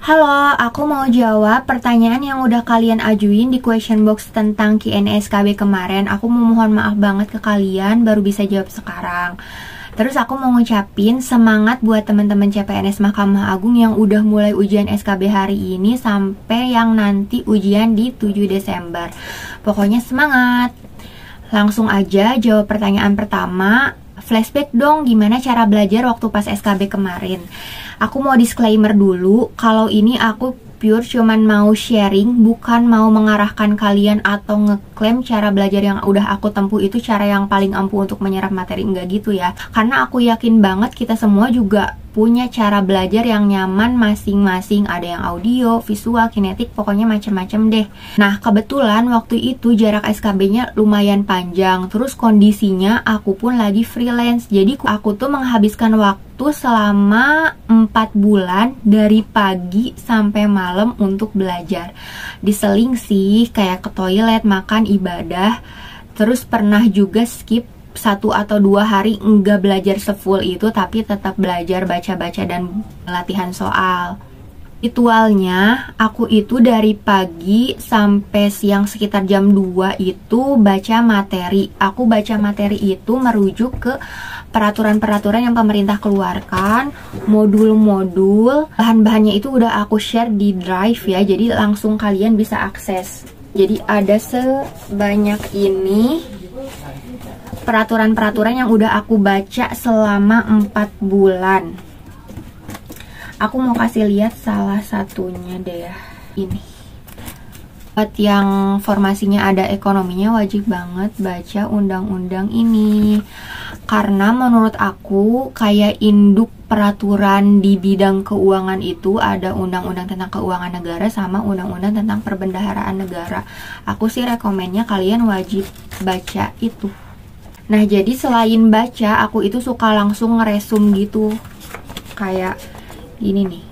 Halo, aku mau jawab pertanyaan yang udah kalian ajuin di question box tentang Q&A SKB kemarin. Aku mau mohon maaf banget ke kalian, baru bisa jawab sekarang. Terus aku mau ngucapin semangat buat teman-teman CPNS Mahkamah Agung yang udah mulai ujian SKB hari ini sampai yang nanti ujian di 7 Desember. Pokoknya semangat. Langsung aja jawab pertanyaan pertama. Flashback dong, gimana cara belajar waktu pas SKB kemarin. Aku mau disclaimer dulu, kalau ini aku pure cuman mau sharing, bukan mau mengarahkan kalian atau ngeklaim cara belajar yang udah aku tempuh itu cara yang paling ampuh untuk menyerap materi, enggak gitu ya. Karena aku yakin banget kita semua juga punya cara belajar yang nyaman masing-masing. Ada yang audio, visual, kinetik, pokoknya macam-macam deh. Nah, kebetulan waktu itu jarak SKB-nya lumayan panjang. Terus kondisinya aku pun lagi freelance. Jadi aku tuh menghabiskan waktu selama 4 bulan dari pagi sampai malam untuk belajar. Diseling sih, kayak ke toilet, makan, ibadah. Terus pernah juga skip 1 atau 2 hari enggak belajar sefull itu, tapi tetap belajar, baca-baca, dan latihan soal. Ritualnya, aku itu dari pagi sampai siang sekitar jam 2 itu baca materi. Aku baca materi itu merujuk ke peraturan-peraturan yang pemerintah keluarkan, modul-modul, bahan-bahannya itu udah aku share di Drive ya, jadi langsung kalian bisa akses. Jadi ada sebanyak ini peraturan-peraturan yang udah aku baca selama 4 bulan. Aku mau kasih lihat salah satunya deh ya, ini. Buat yang formasinya ada ekonominya, wajib banget baca undang-undang ini. Karena menurut aku kayak induk peraturan di bidang keuangan itu ada undang-undang tentang keuangan negara sama undang-undang tentang perbendaharaan negara. Aku sih rekomennya kalian wajib baca itu. Nah, jadi selain baca, aku itu suka langsung ngeresum gitu. Kayak ini nih.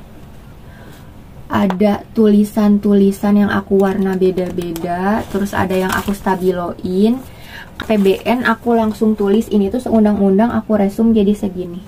Ada tulisan-tulisan yang aku warna beda-beda, terus ada yang aku stabiloin. PBN aku langsung tulis ini tuh seundang-undang, aku resum jadi segini.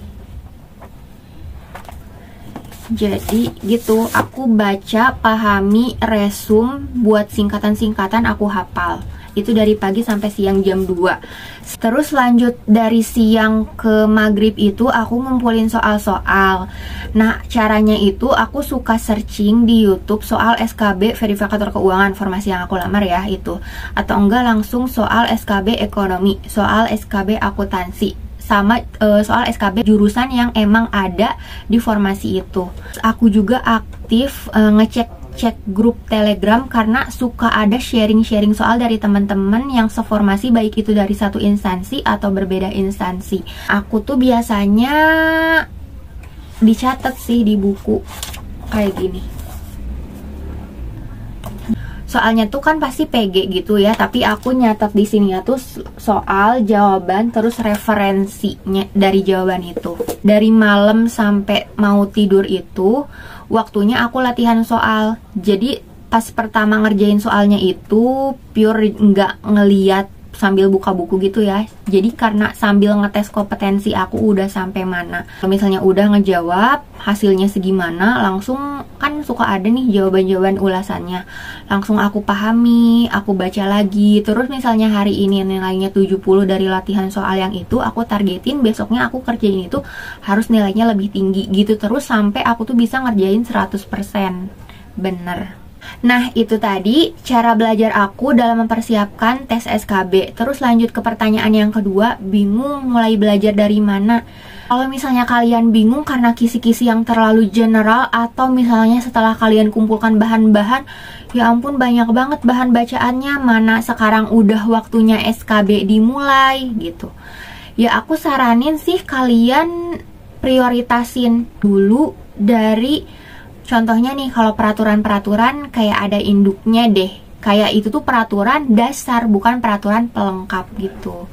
Jadi gitu, aku baca, pahami, resum, buat singkatan-singkatan aku hafal. Itu dari pagi sampai siang jam 2. Terus lanjut dari siang ke maghrib itu aku ngumpulin soal-soal. Nah, caranya itu aku suka searching di YouTube soal SKB verifikator keuangan, formasi yang aku lamar ya itu. Atau enggak langsung soal SKB ekonomi, soal SKB akuntansi, sama soal SKB jurusan yang emang ada di formasi itu. Aku juga aktif ngecek grup Telegram karena suka ada sharing-sharing soal dari teman-teman yang seformasi, baik itu dari satu instansi atau berbeda instansi. Aku tuh biasanya dicatat sih di buku kayak gini. Soalnya tuh kan pasti PG gitu ya, tapi aku nyatat di sini ya tuh soal, jawaban, terus referensinya dari jawaban itu. Dari malam sampai mau tidur itu waktunya aku latihan soal. Jadi pas pertama ngerjain soalnya itu pure nggak ngeliat sambil buka buku gitu ya. Jadi karena sambil ngetes kompetensi aku udah sampai mana. Kalau misalnya udah ngejawab hasilnya segimana, langsung kan suka ada nih jawaban-jawaban ulasannya. Langsung aku pahami, aku baca lagi. Terus misalnya hari ini nilainya 70 dari latihan soal yang itu, aku targetin besoknya aku kerjain itu harus nilainya lebih tinggi gitu. Terus sampai aku tuh bisa ngerjain 100%. Bener. Nah, itu tadi cara belajar aku dalam mempersiapkan tes SKB. Terus lanjut ke pertanyaan yang kedua, bingung mulai belajar dari mana? Kalau misalnya kalian bingung karena kisi-kisi yang terlalu general, atau misalnya setelah kalian kumpulkan bahan-bahan, ya ampun banyak banget bahan bacaannya, mana sekarang udah waktunya SKB dimulai gitu. Ya aku saranin sih kalian prioritasin dulu dari, contohnya nih, kalau peraturan-peraturan kayak ada induknya deh. Kayak itu tuh peraturan dasar, bukan peraturan pelengkap gitu.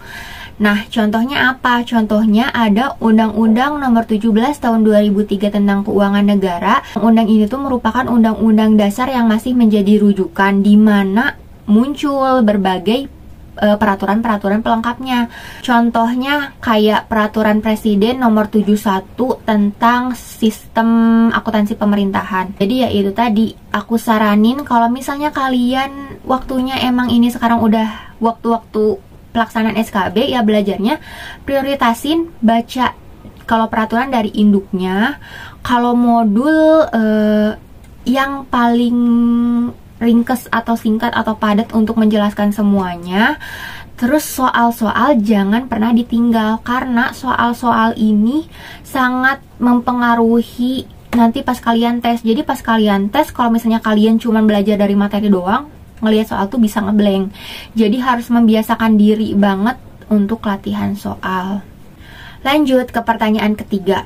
Nah, contohnya apa? Contohnya ada Undang-Undang Nomor 17 Tahun 2003 tentang Keuangan Negara. Undang ini tuh merupakan undang-undang dasar yang masih menjadi rujukan, di mana muncul berbagai peraturan-peraturan pelengkapnya. Contohnya kayak peraturan presiden nomor 71 tentang sistem akuntansi pemerintahan. Jadi ya itu tadi, aku saranin kalau misalnya kalian waktunya emang ini sekarang udah waktu-waktu pelaksanaan SKB, ya belajarnya prioritasin baca kalau peraturan dari induknya. Kalau modul yang paling ringkes atau singkat atau padat untuk menjelaskan semuanya. Terus soal-soal jangan pernah ditinggal, karena soal-soal ini sangat mempengaruhi nanti pas kalian tes. Jadi pas kalian tes, kalau misalnya kalian cuma belajar dari materi doang, ngelihat soal tuh bisa ngeblank. Jadi harus membiasakan diri banget untuk latihan soal. Lanjut ke pertanyaan ketiga.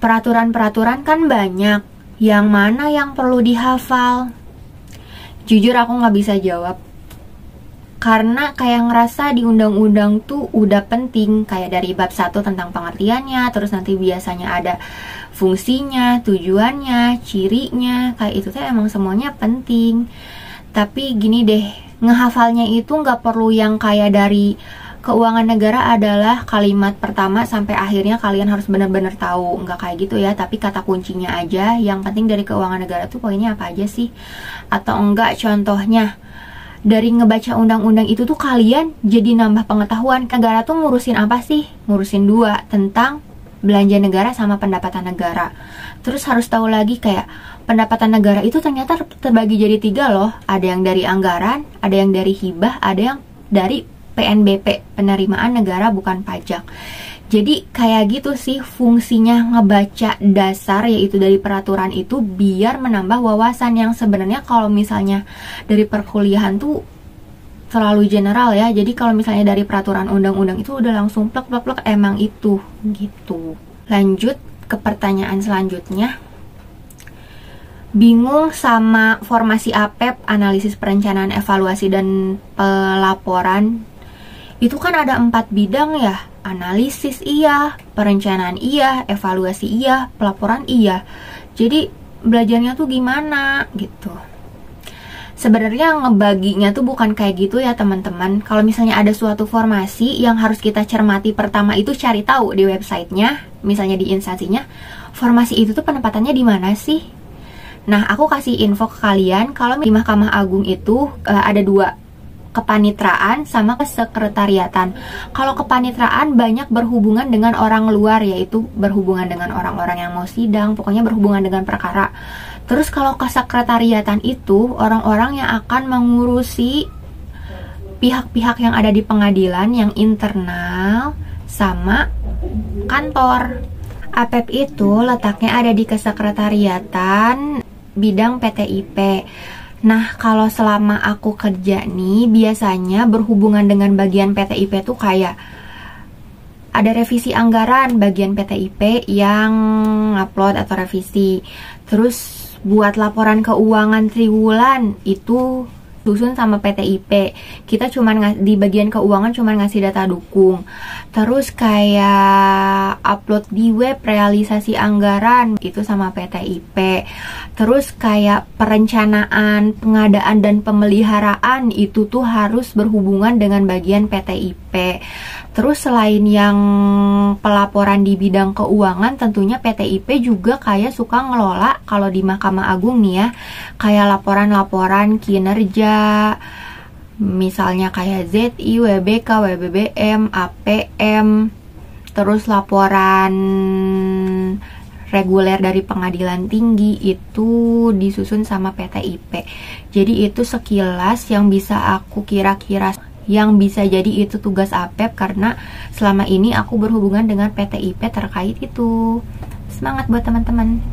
Peraturan-peraturan kan banyak, yang mana yang perlu dihafal? Jujur aku nggak bisa jawab, karena kayak ngerasa di undang-undang tuh udah penting, kayak dari bab 1 tentang pengertiannya, terus nanti biasanya ada fungsinya, tujuannya, cirinya, kayak itu tuh emang semuanya penting. Tapi gini deh, ngehafalnya itu nggak perlu yang kayak dari keuangan negara adalah kalimat pertama sampai akhirnya kalian harus benar-benar tahu. Nggak kayak gitu ya, tapi kata kuncinya aja. Yang penting dari keuangan negara tuh poinnya apa aja sih? Atau enggak, contohnya dari ngebaca undang-undang itu tuh kalian jadi nambah pengetahuan. Negara tuh ngurusin apa sih? Ngurusin 2, tentang belanja negara sama pendapatan negara. Terus harus tahu lagi kayak pendapatan negara itu ternyata terbagi jadi 3 loh. Ada yang dari anggaran, ada yang dari hibah, ada yang dari PNBP, penerimaan negara bukan pajak. Jadi kayak gitu sih fungsinya ngebaca dasar, yaitu dari peraturan itu, biar menambah wawasan yang sebenarnya kalau misalnya dari perkuliahan tuh terlalu general ya. Jadi kalau misalnya dari peraturan undang-undang itu udah langsung plek-plek emang itu gitu. Lanjut ke pertanyaan selanjutnya. Bingung sama formasi APEP, analisis perencanaan, evaluasi, dan pelaporan. Itu kan ada 4 bidang ya, analisis iya, perencanaan iya, evaluasi iya, pelaporan iya. Jadi belajarnya tuh gimana gitu. Sebenarnya ngebaginya tuh bukan kayak gitu ya teman-teman. Kalau misalnya ada suatu formasi yang harus kita cermati, pertama itu cari tahu di websitenya, misalnya di instansinya, formasi itu tuh penempatannya di mana sih. Nah, aku kasih info ke kalian kalau di Mahkamah Agung itu ada 2, kepanitraan sama kesekretariatan. Kalau kepanitraan banyak berhubungan dengan orang luar, yaitu berhubungan dengan orang-orang yang mau sidang, pokoknya berhubungan dengan perkara. Terus kalau kesekretariatan itu orang-orang yang akan mengurusi pihak-pihak yang ada di pengadilan, yang internal sama kantor. APEP itu letaknya ada di kesekretariatan bidang PTIP. Nah, kalau selama aku kerja nih, biasanya berhubungan dengan bagian PTIP tuh kayak ada revisi anggaran, bagian PTIP yang upload atau revisi. Terus buat laporan keuangan triwulan itu susun sama PTIP. Kita cuman di bagian keuangan cuman ngasih data dukung. Terus kayak upload di web realisasi anggaran itu sama PTIP. Terus kayak perencanaan, pengadaan, dan pemeliharaan itu tuh harus berhubungan dengan bagian PTIP. Terus selain yang pelaporan di bidang keuangan, tentunya PTIP juga kayak suka ngelola kalau di Mahkamah Agung nih ya, kayak laporan-laporan kinerja, misalnya kayak ZI, WBK, WBBM, APM, terus laporan reguler dari pengadilan tinggi itu disusun sama PTIP. Jadi itu sekilas yang bisa aku kira-kira yang bisa jadi itu tugas APEP, karena selama ini aku berhubungan dengan PTIP terkait itu. Semangat buat teman-teman.